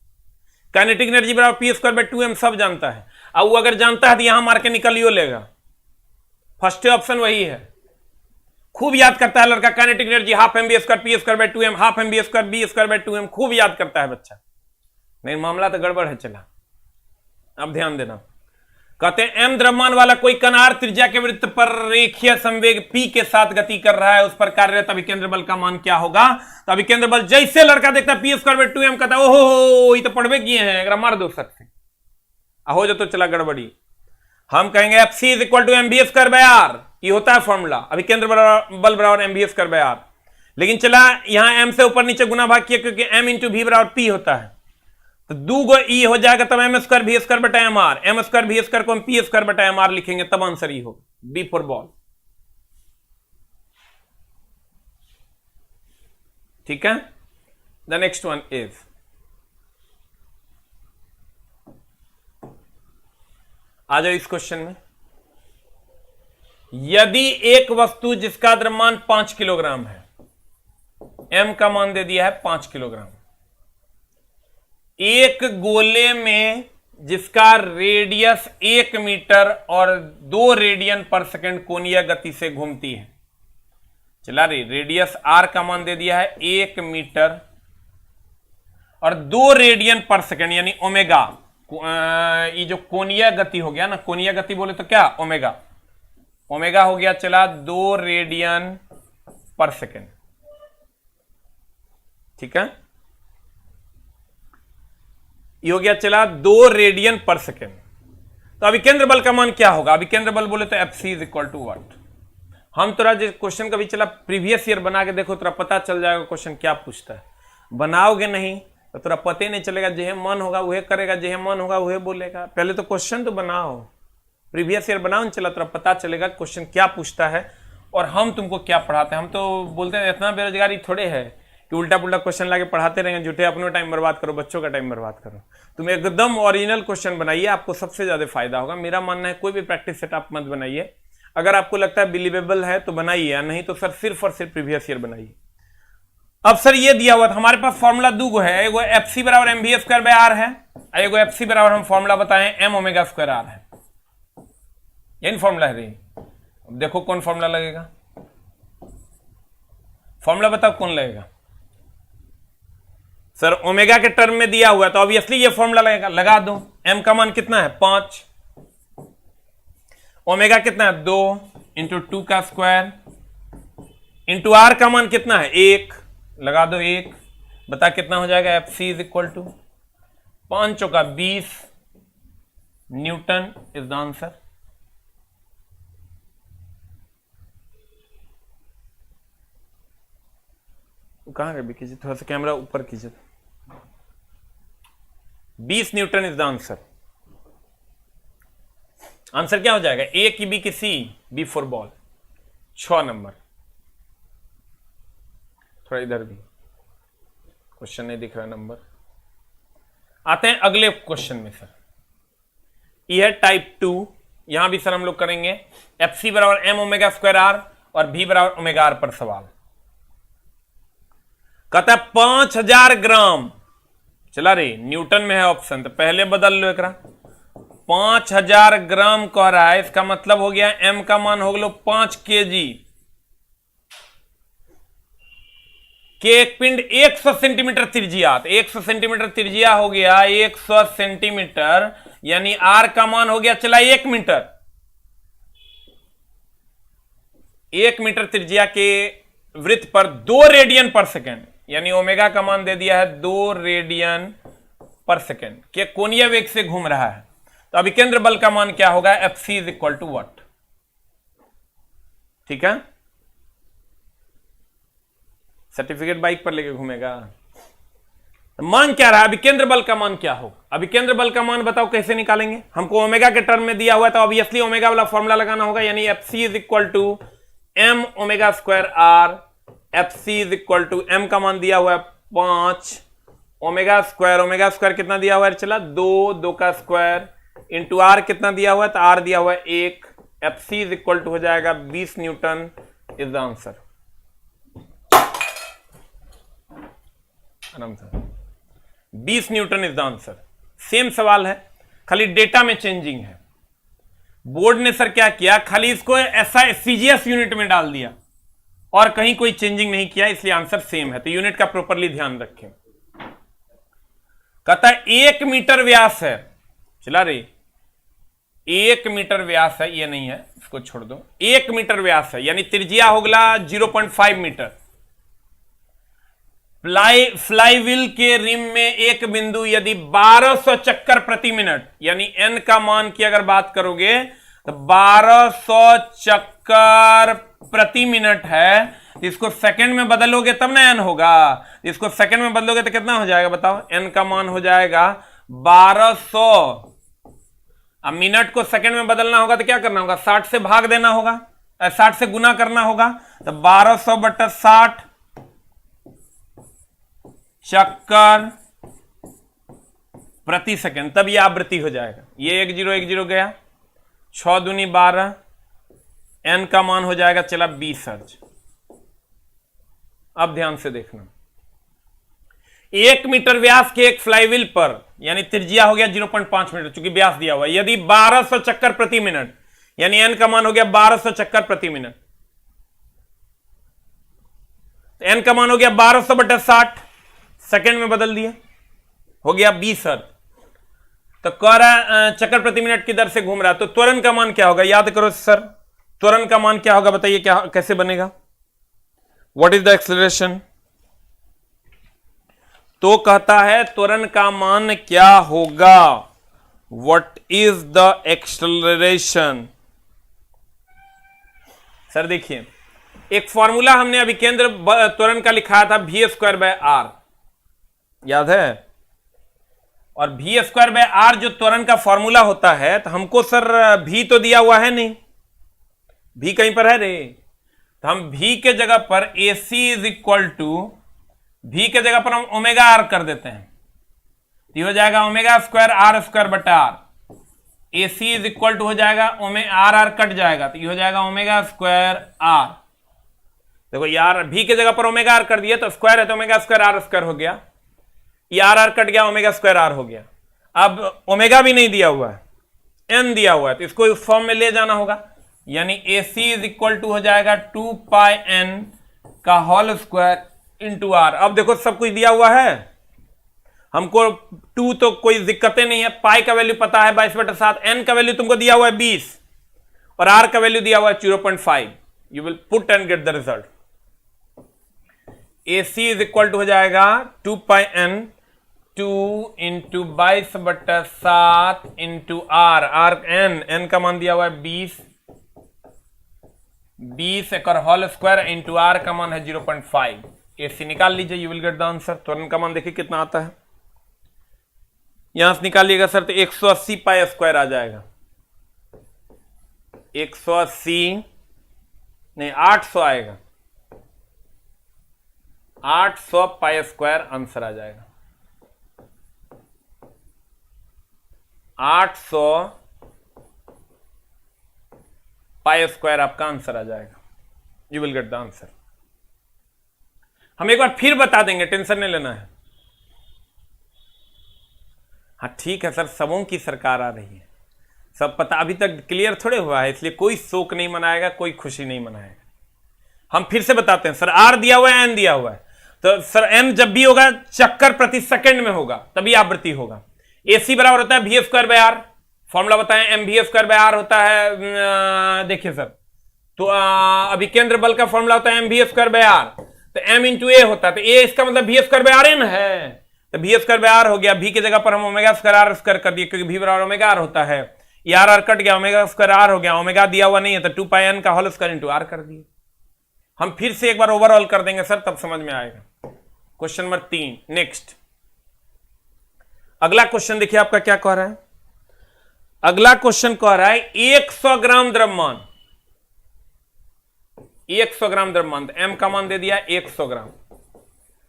काइनेटिक एनर्जी बराबर पी स्क्वायर बाय 2m सब जानता है, अब वो अगर जानता है तो यहां मार के निकलियो लेगा, फर्स्ट ऑप्शन वही है। खूब याद करता है लड़का, kinetic energy half M B square P square by 2m, half M B square B square by 2m, खूब याद करता है बच्चा, नहीं मामला तो गड़बड़ है चला। अब ध्यान देना, कहते हैं m द्रव्यमान वाला कोई कण r त्रिज्या के वृत्त पर रेखीय संवेग p के साथ गति कर रहा है, उस पर कार्यरत अभिकेंद्र बल का मान क्या होगा। तो अभिकेंद्र बल जैसे लड़का देखता है p स्क्वायर बाय 2m कहता है ओहो ये तो पढ़वे किए हैं, अगर मार दो सकते हो जो तो चला गड़बड़ी। हम कहेंगे F C is equal to M B square by R, ये होता है फॉर्मूला, अभिकेंद्र बल बराबर M B square by R, लेकिन चला यहां m से ऊपर नीचे गुना भाग किया, क्योंकि m इंटू भी बराबर p होता है, तो दो गो ई हो जाएगा, तब एम स्क्वायर भी स्क्वायर बटा एम आर, एम स्क्वायर भी स्क्वायर को हम पी स्क्वायर बटा एम आर लिखेंगे, तब आंसर ई होगा, बी फॉर बॉल। ठीक है, द नेक्स्ट वन इज, आ जाओ इस क्वेश्चन में, यदि एक वस्तु जिसका द्रव्यमान 5 किलोग्राम है, m का मान दे दिया है 5 किलोग्राम, एक गोले में जिसका रेडियस 1 मीटर और 2 रेडियन पर सेकंड कोणीय गति से घूमती है, चला रही, रेडियस r का मान दे दिया है 1 मीटर और 2 रेडियन पर सेकंड यानी ओमेगा, ये जो कोणीय गति हो गया ना, कोणीय गति बोले तो क्या ओमेगा, ओमेगा हो गया चला 2 रेडियन पर सेकंड। ठीक है, ये हो गया चला 2 रेडियन पर सेकेंड। तो अभिकेंद्र बल का मान क्या होगा, अभिकेंद्र बल बोले तो F C is equal to what. हम तोरा जो क्वेश्चन कभी चला प्रीवियस ईयर बना के देखो, तोरा पता चल जाएगा क्वेश्चन क्या पूछता है, बनाओगे नहीं तो तोरा पता नहीं चलेगा, जेहे मन होगा वह करेगा, जेहे मन होगा वह बोलेगा। पहले तो क्वेश्चन तो बनाओ, प्रीवियस ईयर बनाओ, चला तोरा पता चलेगा क्वेश्चन क्या पूछता है और हम तुमको क्या पढ़ाते हैं। हम तो बोलते हैं इतना बेरोजगारी थोड़े है कि उल्टा पुल्टा क्वेश्चन लाके पढ़ाते रहेंगे, झूठे अपना टाइम बर्बाद करो, बच्चों का टाइम बर्बाद करो। तुम एकदम ओरिजिनल क्वेश्चन बनाइए, आपको सबसे ज्यादा फायदा होगा। मेरा मानना है कोई भी प्रैक्टिस सेटअप मत बनाइए, अगर आपको लगता है बिलीवेबल है तो बनाइए, नहीं तो सर सिर्फ और सिर्फ प्रीवियस ईयर बनाइए। अब सर ये दिया हुआ था हमारे पास फॉर्मूला दो है, एफ सी बराबर M B square by R है, एगो एफ सी बराबर हम फॉर्मूला बताएं, एम ओमेगा स्क्वायर आर है, यही फॉर्मूला है रे। अब देखो कौन फॉर्मूला लगेगा, फॉर्मूला बताओ कौन लगेगा। सर ओमेगा के टर्म में दिया हुआ है तो ऑब्वियसली ये फॉर्मूला लगेगा, लगा दो। एम का मान कितना है 5, ओमेगा कितना है 2 इंटू 2 का स्क्वायर इंटू आर का मान कितना है 1, लगा दो 1, बता कितना हो जाएगा। F C is equal to 5 चौका 20 न्यूटन इज द आंसर। कहां गए कीजिए, थोड़ा सा कैमरा ऊपर कीजिए। 20 Newton is the answer. Answer क्या हो जाएगा, ए की बी की सी, बी फॉर बॉल। 6 नंबर। थोड़ा इधर भी क्वेश्चन नहीं दिख रहा नंबर। आते हैं अगले क्वेश्चन में सर, ये है टाइप 2। यहां भी सर हम लोग करेंगे एफ सी बराबर एम ओमेगा स्क्वायर आर और भी बराबर ओमेगा आर पर सवाल। कहता है 5000 ग्राम, चला रे न्यूटन में है ऑप्शन तो पहले बदल लो एकरा। 5000 ग्राम कह रहा है, इसका मतलब हो गया एम का मान हो गया 5 केजी के एक पिंड 100 सेंटीमीटर त्रिज्या, तो 100 सेंटीमीटर त्रिज्या हो गया 100 सेंटीमीटर, यानी आर का मान हो गया चला 1 मीटर। 1 मीटर त्रिज्या के वृत्त पर 2 रेडियन पर सेकेंड, यानी ओमेगा का मान दे दिया है 2 रेडियन पर सेकेंड के कोणीय वेग से घूम रहा है। तो अभी केंद्र बल का मान क्या होगा, F C is equal to what. ठीक है, सर्टिफिकेट बाइक पर लेके घूमेगा। तो मान क्या रहा, अभी केंद्र बल का मान क्या हो। अभी केंद्र बल का मान बताओ कैसे निकालेंगे। हमको ओमेगा के टर्म में दिया हुआ है तो ऑब्वियसली ओमेगा वाला फॉर्मूला लगाना होगा, यानी F C is equal to M omega square R. F C is equal to M का मान दिया हुआ है 5, ओमेगा स्क्वायर कितना दिया हुआ है चला 2 का स्क्वायर इंटू आर कितना दिया हुआ है, तो आर दिया हुआ है 1। F C is equal to हो जाएगा 20 न्यूटन इज द आंसर। आराम से 20 Newton is the answer. Same सवाल है, खाली डेटा में चेंजिंग है। बोर्ड ने सर क्या किया, खाली इसको ऐसा सीजीएस यूनिट में डाल दिया और कहीं कोई चेंजिंग नहीं किया, इसलिए आंसर सेम है। तो यूनिट का प्रॉपरली ध्यान रखें। कहता है 1 मीटर व्यास है, चला रे 1 मीटर व्यास है, ये नहीं है इसको छोड़ दो। 1 मीटर व्यास है यानी त्रिज्या होगा 0.5 मीटर। फ्लाईव्हील के रिम में एक बिंदु यदि 1200 चक्कर प्रति मिनट, यानी एन का मान की अगर बात करोगे तो 1200 चक्कर प्रति मिनट है, तो इसको सेकंड में बदलोगे तब ना एन होगा। इसको सेकंड में बदलोगे तो कितना हो जाएगा बताओ, एन का मान हो जाएगा 1200। अब मिनट को सेकंड में बदलना होगा तो क्या करना होगा, 60 से भाग देना होगा, 60 से गुना करना होगा। तो 1200/60 चक्कर प्रति सेकंड, तब यह आवृत्ति हो जाएगा। ये 1010 गया, 6 दूनी 12, एन का मान हो जाएगा चला 20 हर्ट्ज। अब ध्यान से देखना, 1 मीटर व्यास के एक फ्लाईव्हील पर, यानी त्रिज्या हो गया 0.5 मीटर, चूंकि व्यास दिया हुआ है, यदि 1200 चक्कर प्रति मिनट, यानी एन का मान हो गया 1200 चक्कर प्रति मिनट, तो एन का मान हो गया 1200/60, सेकंड में बदल दिए, हो गया 20 हर्ट्ज। तो कह रहा चक्कर प्रति मिनट की दर से घूम रहा है, तो त्वरण का मान क्या होगा, याद करो सर, त्वरण का मान क्या होगा बताइए, क्या कैसे बनेगा, व्हाट इज द एक्सेलरेशन। तो कहता है त्वरण का मान क्या होगा, what is the acceleration. Sir देखिए, एक फॉर्मूला हमने अभी केंद्र त्वरण का लिखा था v²/r, याद है। और v²/r जो त्वरण का फॉर्मूला होता है, तो हमको सर v तो दिया हुआ है नहीं, v कहीं पर है रे, तो हम v के जगह पर AC is equal to, v के जगह पर हम ओमेगा आर कर देते हैं, तो हो जाएगा ω²r²/r। AC is equal to हो जाएगा आर कट जाएगा, तो ये हो जाएगा ω²r। देखो यार, v के जगह पर ओमेगा आर कर दिया तो स्क्वायर है, तो ω²r² हो गया, ये आर कट गया, ω²r हो गया। अब ओमेगा भी नहीं दिया हुआ है, एन दिया हुआ है, तो इसको इस फॉर्म में ले जाना होगा, यानी AC इज इक्वल टू हो जाएगा 2 पाई n का होल स्क्वायर इंटू आर। अब देखो सब कुछ दिया हुआ है हमको, 2 तो कोई दिक्कतें नहीं है, पाई का वैल्यू पता है 22/7, n का वैल्यू तुमको दिया हुआ है 20 और r का वैल्यू दिया हुआ है 0.5। You will put and get the result. AC is equal to हो जाएगा 2 pi n 2 into 22/7 into R, n का मान दिया हुआ है 20 एक और होल स्क्वायर इंटू आर का मान है 0.5। AC निकाल लीजिए, you will get the answer. तो n का मान देखिए कितना आता है, यहां से निकालिएगा सर तो 180 पाई स्क्वायर आ जाएगा, 180 नहीं 800 आएगा, 800 पाई स्क्वायर आंसर आ जाएगा, 800 पाई स्क्वायर आपका आंसर आ जाएगा। You will get the answer. हम एक बार फिर बता देंगे, टेंशन नहीं लेना है। हाँ ठीक है सर, सबों की सरकार आ रही है, सब पता, अभी तक क्लियर थोड़े हुआ है, इसलिए कोई शोक नहीं मनाएगा, कोई खुशी नहीं मनाएगा। हम फिर से बताते हैं, सर आर दिया हुआ है, एन दिया हुआ है, तो सर एम जब भी होगा चक्कर प्रति सेकंड में होगा, तभी आवृत्ति होगा। AC बराबर होता है V square by R, formula बताएं, M we square by R होता है, देखिए सर, तो अभिकेंद्र बल का फॉर्मूला होता है M we square by R, तो एम इंटू ए होता है, तो ए इसका मतलब V square by R N है, तो वी स्क्वायर बाय आर हो गया, वी की जगह पर हम ओमेगा स्क्वायर आर स्क्वायर कर दिए, क्योंकि वी बराबर ओमेगा आर होता है, ये आर आर कट गया, ओमेगा स्क्वायर आर हो गया, ओमेगा दिया हुआ नहीं है तो 2 पाई n का होल स्क्वायर इंटू आर कर दिए। हम फिर से एक बार ओवरऑल कर देंगे सर, तब समझ में आएगा। क्वेश्चन नंबर 3 नेक्स्ट, अगला क्वेश्चन देखिए आपका क्या कह रहा है। अगला क्वेश्चन कह रहा है 100 ग्राम द्रव्यमान, 100 ग्राम द्रव्यमान, एम का मान दे दिया 100 ग्राम,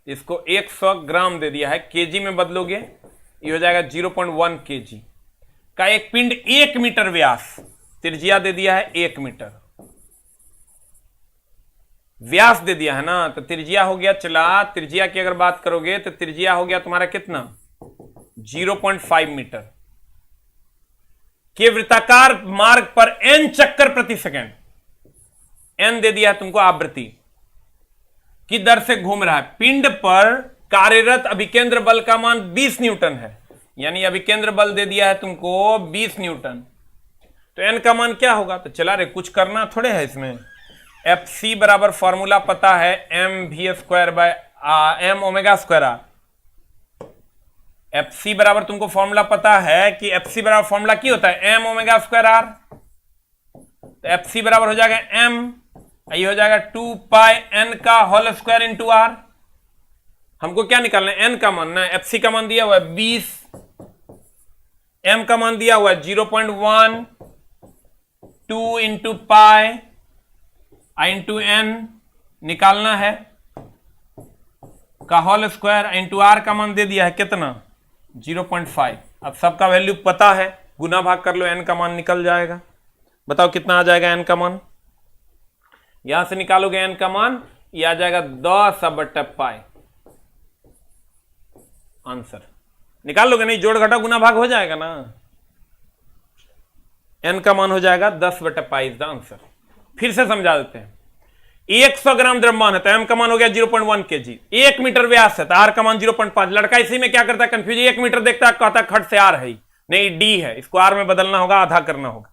इसको 100 ग्राम दे दिया है, केजी में बदलोगे ये हो जाएगा 0.1 kg का एक पिंड 1 मीटर व्यास, त्रिज्या दे दिया है 1 मीटर, व्यास दे दिया है ना, तो त्रिज्या हो गया, चला त्रिज्या की अगर बात करोगे तो त्रिज्या हो गया तुम्हारा कितना 0.5 मीटर के वृत्ताकार मार्ग पर n चक्कर प्रति सेकंड, n दे दिया है तुमको आवृत्ति की दर से घूम रहा है, पिंड पर कार्यरत अभिकेंद्र बल का मान 20 न्यूटन है, यानी अभिकेंद्र बल दे दिया है तुमको 20 न्यूटन, तो n का मान क्या होगा, तो चला रे कुछ करना थोड़े है इसमें, FC बराबर फॉर्मूला पता है M we square by M omega square R, FC बराबर तुमको फॉर्मूला पता है कि FC बराबर फॉर्मूला की होता है एम ओमेगा स्क्वायर आर, तो FC बराबर हो जाएगा m, ये हो जाएगा 2 पाई n का होल स्क्वायर इंटू आर। हमको क्या निकालना है, n का मान ना, FC का मान दिया हुआ है 20, m का मान दिया हुआ है 0.1, 2 इंटू पाई इंटू n निकालना है का होल स्क्वायर इंटू आर का मान दे दिया है कितना 0.5। अब सबका वैल्यू पता है, गुना भाग कर लो, n का मान निकल जाएगा। बताओ कितना आ जाएगा n का मान, यहां से निकालोगे n का मान, ये आ जाएगा 10/पाई, आंसर निकाल लोगे, नहीं जोड़ घटा गुना भाग हो जाएगा ना, n का मान हो जाएगा 10/पाई इज द आंसर। फिर से समझा देते हैं, 100 ग्राम द्रव्यमान है तो m का मान हो गया 0.1 kg, 1 मीटर व्यास है तो r का मान 0.5। लड़का इसी में क्या करता है कंफ्यूज, 1 मीटर देखता है कहता है खट से r है, नहीं d है, इसको r में बदलना होगा, आधा करना होगा।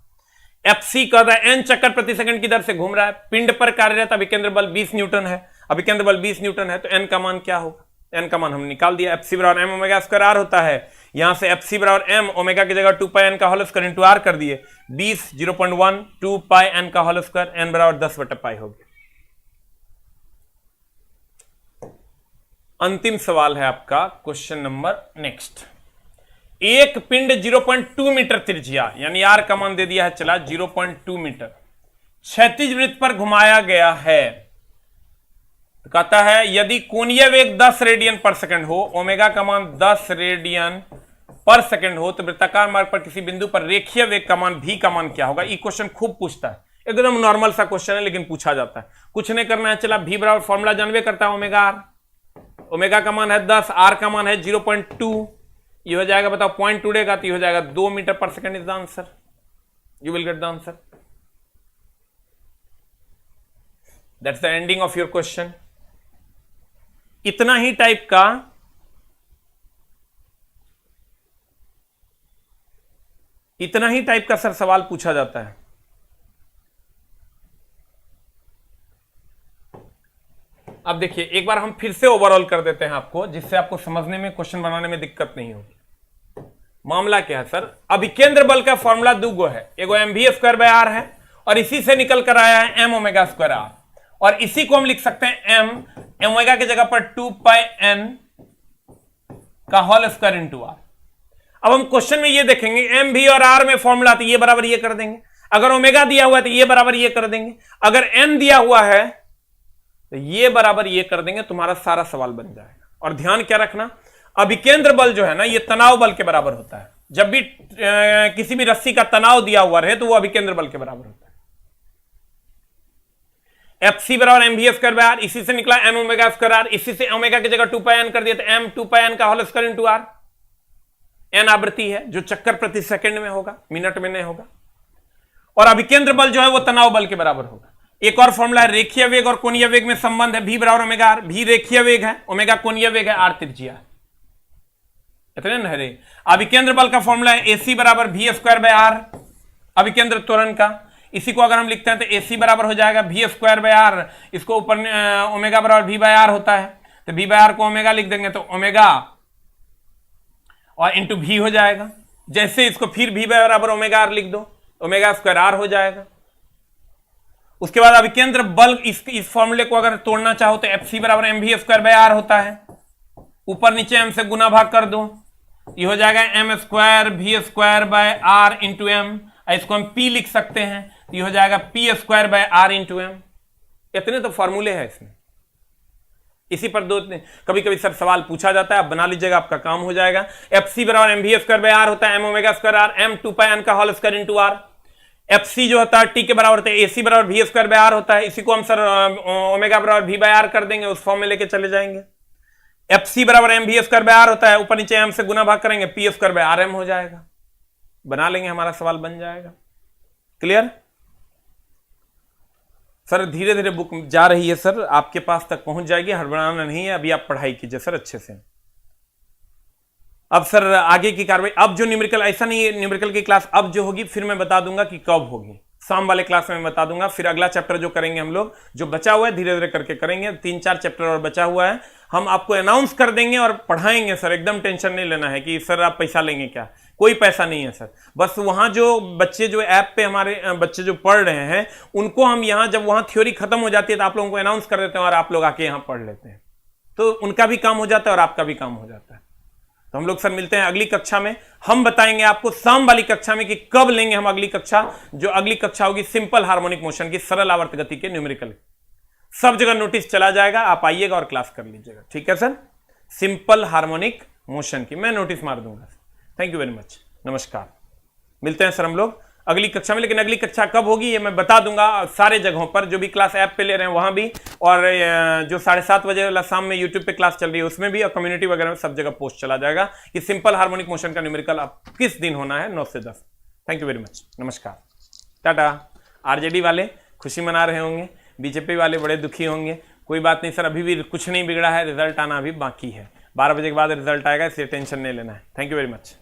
FC कहता है n चक्कर प्रति सेकंड की दर से घूम रहा है, पिंड पर कार्यरत अभिकेंद्र बल 20 न्यूटन है, अभिकेंद्र बल 20 न्यूटन है, तो n का मान क्या होगा, n का मान हमने निकाल दिया, FC बराबर m ओमेगा स्क्वायर r होता है, यहां से FC बराबर m ओमेगा की जगह 2 पाई n का होल स्क्वायर इंटू r कर दिए, 20 0.1 2 पाई n का होल स्क्वायर, n बराबर 10/पाई हो गया। अंतिम सवाल है आपका क्वेश्चन नंबर नेक्स्ट, एक पिंड 0.2 मीटर त्रिज्या, यानी r का मान दे दिया है चला 0.2 मीटर, क्षैतिज वृत्त पर घुमाया गया है, तो कहता है यदि कोणीय वेग 10 रेडियन पर सेकंड हो, ओमेगा का मान 10 रेडियन पर सेकंड हो, तो वृत्ताकार मार्ग पर किसी बिंदु पर रेखीय वेग का मान v का मान क्या होगा। ये क्वेश्चन खूब पूछता है, एकदम नॉर्मल सा क्वेश्चन है लेकिन पूछा जाता है, कुछ नहीं करना है, चला v बराबर फॉर्मूला जानवे करता है ओमेगा r, ओमेगा का मान है 10, r का मान है 0.2, ये हो जाएगा, बताओ पॉइंट टूटेगा तो ये हो जाएगा 2 metre per second is the answer. You will get the answer. That's the ending of your question. इतना ही टाइप का सर सवाल पूछा जाता है। अब देखिए एक बार हम फिर से ओवरऑल कर देते हैं आपको, जिससे आपको समझने में, क्वेश्चन बनाने में दिक्कत नहीं होगी। मामला क्या है सर, अभिकेंद्र बल का फॉर्मूला दो है, एगो mv²/r है और इसी से निकल कर आया है m⍵²r, और इसी को हम लिख सकते हैं m ओमेगा की जगह पर 2πn का होल स्क्वायर इंटू r। अब हम क्वेश्चन में ये देखेंगे m भी और r में फॉर्मूला तो ये बराबर ये कर देंगे, अगर ओमेगा दिया हुआ है तो ये बराबर ये कर देंगे, अगर n दिया हुआ है तो ये बराबर ये कर देंगे, तुम्हारा सारा सवाल बन जाएगा। और ध्यान क्या रखना, अभिकेंद्र बल जो है ना ये तनाव बल के बराबर होता है। जब भी किसी भी रस्सी का तनाव दिया हुआ रहे तो वो अभिकेंद्र बल के बराबर होता है। Fc बराबर mv²/r, इसी से निकला m⍵²r, इसी से ओमेगा की जगह 2πn कर दिया तो m 2πn का whole square into r। n आवृत्ति है जो चक्कर प्रति सेकंड में होगा, मिनट में नहीं होगा। और अभिकेंद्र बल जो है वो तनाव बल के बराबर होगा। एक और फॉर्मूला है रेखीय वेग और कोणीय वेग में संबंध है, v बराबर ओमेगा r। v रेखीय वेग है, ओमेगा कोणीय वेग है, r त्रिज्या है। इतने न रे। अभिकेंद्र बल का फॉर्मूला है ac बराबर v²/r, अभिकेंद्र त्वरण का। इसी को अगर हम लिखते हैं तो ac बराबर हो जाएगा v²/r, इसको ऊपर ओमेगा बराबर v/r होता है, तो v/r को ओमेगा लिख देंगे तो ओमेगा और इंटू v हो जाएगा। जैसे इसको फिर v बराबर ओमेगा r लिख दो, ओमेगा²r हो जाएगा। उसके बाद अभिकेंद्र बल, इस फॉर्मूले को अगर तोड़ना चाहो तो Fc बराबर mv²/r होता है, ऊपर नीचे m से गुना भाग कर दो, ये हो जाएगा m² v²/r इंटू m। इसको हम p लिख सकते हैं, ये हो जाएगा p² इंटू m। इतने तो फॉर्मूले हैं इसमें। इसी पर दो कभी कभी सर सवाल पूछा जाता है, आप बना लीजिएगा, आपका काम हो जाएगा। Fc बराबर mv²/r होता है, m⍵²r, m 2πn का whole square into r। Fc जो होता है t के बराबर होता है, ac बराबर v²/r होता है, इसी को हम सर ओमेगा बराबर v/r कर देंगे, उस फॉर्म में लेके चले जाएंगे। Fc बराबर mv²/r होता है, ऊपर नीचे m से गुना भाग करेंगे, p²/rm हो जाएगा। बना लेंगे, हमारा सवाल बन जाएगा। Clear sir? धीरे धीरे बुक जा रही है सर, आपके पास तक पहुंच जाएगी, हड़बड़ाना नहीं है। अभी आप पढ़ाई कीजिए सर अच्छे से। अब सर आगे की कार्रवाई, अब जो न्यूमेरिकल, ऐसा नहीं है न्यूमेरिकल की क्लास अब जो होगी फिर मैं बता दूंगा कि कब होगी, शाम वाले क्लास में मैं बता दूंगा। फिर अगला चैप्टर जो करेंगे हम लोग, जो बचा हुआ है धीरे धीरे करके करेंगे, 3-4 चैप्टर और बचा हुआ है, हम आपको अनाउंस कर देंगे और पढ़ाएंगे सर। एकदम टेंशन नहीं लेना है कि सर आप पैसा लेंगे, क्या कोई पैसा नहीं है सर। बस वहां जो बच्चे जो ऐप पे हमारे बच्चे जो पढ़ रहे हैं उनको हम यहाँ, जब वहां थ्योरी खत्म हो जाती है तो आप लोगों को अनाउंस कर देते हैं और आप लोग आके यहाँ पढ़ लेते हैं, तो उनका भी काम हो जाता है और आपका भी काम हो जाता है। तो हम लोग सर मिलते हैं अगली कक्षा में। हम बताएंगे आपको शाम वाली कक्षा में कि कब लेंगे हम अगली कक्षा। जो अगली कक्षा होगी सिंपल हार्मोनिक मोशन की, सरल आवर्त गति के न्यूमेरिकल। सब जगह नोटिस चला जाएगा, आप आइएगा और क्लास कर लीजिएगा, ठीक है सर? सिंपल हार्मोनिक मोशन की मैं नोटिस मार दूंगा। थैंक यू वेरी मच, नमस्कार। मिलते हैं सर हम लोग अगली कक्षा में, लेकिन अगली कक्षा कब होगी ये मैं बता दूंगा सारे जगहों पर, जो भी क्लास ऐप पे ले रहे हैं वहां भी, और जो 7:30 बजे वाला शाम में यूट्यूब पे क्लास चल रही है उसमें भी, और कम्युनिटी वगैरह में सब जगह पोस्ट चला जाएगा कि सिंपल हार्मोनिक मोशन का न्यूमेरिकल आप किस दिन होना है, 9 से 10। थैंक यू वेरी मच, नमस्कार, टाटा। आरजेडी वाले खुशी मना रहे होंगे, बीजेपी वाले बड़े दुखी होंगे। कोई बात नहीं सर, अभी भी कुछ नहीं बिगड़ा है, रिजल्ट आना अभी बाकी है। 12 बजे के बाद रिजल्ट आएगा, इसलिए टेंशन नहीं लेना है। Thank you very much.